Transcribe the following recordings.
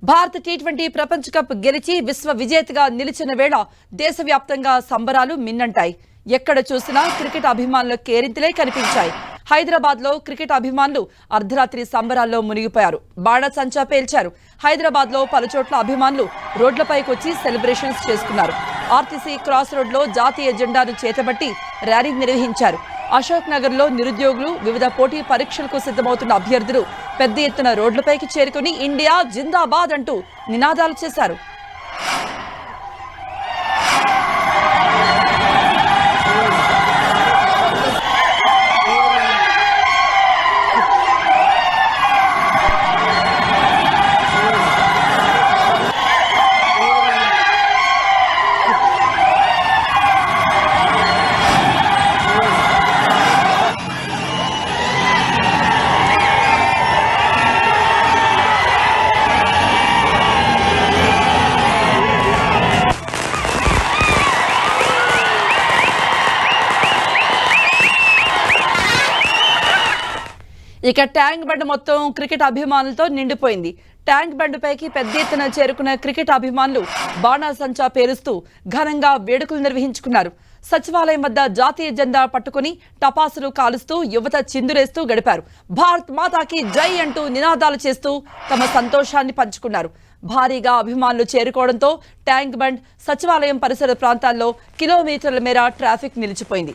Bharat T20 ప్రపంచ cup గెలిచి విశ్వ విజేతగా నిలిచిన వేళ దేశవ్యాప్తంగా సంబరాలు మిన్నంటాయి. ఎక్కడ చూసినా క్రికెట్ అభిమానుల కేరింతలే కనిపించాయి. హైదరాబాద్ లో క్రికెట్ అభిమానులు అర్ధరాత్రి సంబరాల్లో మునిగిపోయారు. బాణసంచా పేల్చారు. హైదరాబాద్ లో పలుచోట్ల అభిమానులు రోడ్లపైకి వచ్చి సెలబ్రేషన్స్ చేసుకున్నారు. ఆర్టీసీ క్రాస్ రోడ్ లో జాతీయ జెండాను చేతబట్టి ర్యాలీ నిర్వహించారు. అశోక్ నగర్ లో నిరుద్యోగులు, వివిధ పోటీ పరీక్షలకు సిద్ధమవుతున్న అభ్యర్థులు పెద్ద ఎత్తున రోడ్లపైకి చేరుకుని ఇండియా జిందాబాద్ అంటూ నినాదాలు చేశారు. ఇక ట్యాంక్ బండ్ మొత్తం క్రికెట్ అభిమానులతో నిండిపోయింది. ట్యాంక్ బండ్ పైకి పెద్ద ఎత్తున చేరుకున్న క్రికెట్ అభిమానులు బాణాసంచా పేరుస్తూ ఘనంగా వేడుకలు నిర్వహించుకున్నారు. సచివాలయం వద్ద జాతీయ జెండా పట్టుకుని టపాసులు కాలుస్తూ యువత చిందులేస్తూ గడిపారు. భారత్ మాతాకి జై అంటూ నినాదాలు చేస్తూ తమ సంతోషాన్ని పంచుకున్నారు. భారీగా అభిమానులు చేరుకోవడంతో ట్యాంక్ బండ్, సచివాలయం పరిసర ప్రాంతాల్లో కిలోమీటర్ల మేర ట్రాఫిక్ నిలిచిపోయింది.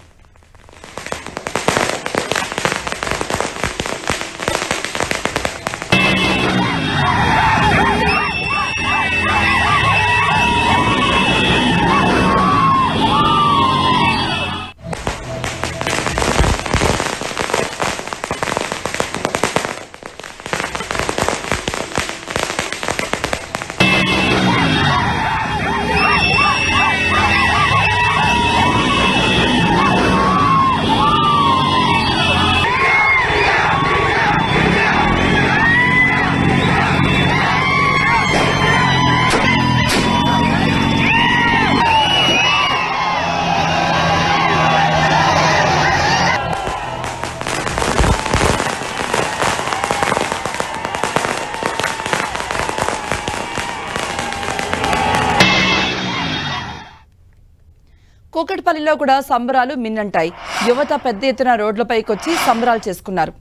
కూకట్పల్లిలో కూడా సంబరాలు మిన్నంటాయి. యువత పెద్ద ఎత్తున రోడ్లపైకి వచ్చి సంబరాలు చేసుకున్నారు.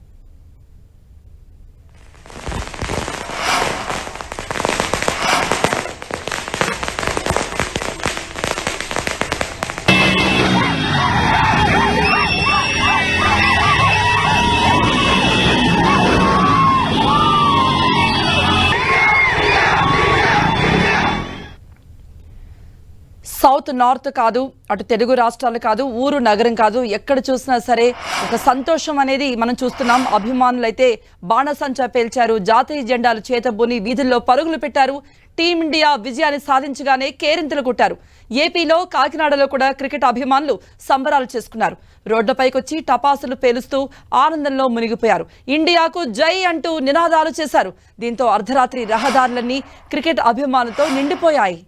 సౌత్ నార్త్ కాదు, అటు తెలుగు రాష్ట్రాలు కాదు, ఊరు నగరం కాదు, ఎక్కడ చూసినా సరే ఒక సంతోషం అనేది మనం చూస్తున్నాం. అభిమానులైతే బాణసంచా పేల్చారు, జాతీయ జెండాలు చేతబూని వీధుల్లో పరుగులు పెట్టారు. టీమిండియా విజయాన్ని సాధించగానే కేరింతలు కొట్టారు. ఏపీలో కాకినాడలో కూడా క్రికెట్ అభిమానులు సంబరాలు చేసుకున్నారు. రోడ్లపైకొచ్చి టపాసులు పేలుస్తూ ఆనందంలో మునిగిపోయారు. ఇండియాకు జై అంటూ నినాదాలు చేశారు. దీంతో అర్ధరాత్రి రహదారులన్నీ క్రికెట్ అభిమానులతో నిండిపోయాయి.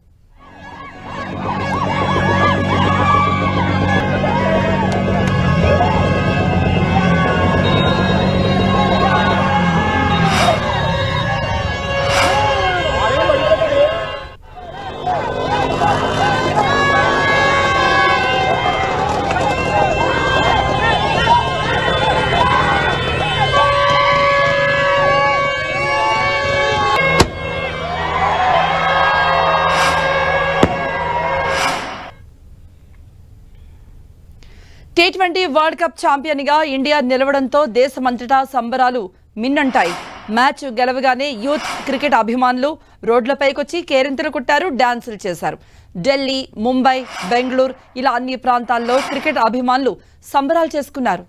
టీ20 వరల్డ్ కప్ ఛాంపియన్ గా ఇండియా నిలవడంతో దేశమంతటా సంబరాలు మిన్నంటాయి. మ్యాచ్ గెలవగానే యూత్ క్రికెట్ అభిమానులు రోడ్లపైకొచ్చి కేరింతలు కొట్టారు, డాన్సులు చేశారు. ఢిల్లీ, ముంబై, బెంగళూరు ఇలా అన్ని ప్రాంతాల్లో క్రికెట్ అభిమానులు సంబరాలు చేసుకున్నారు.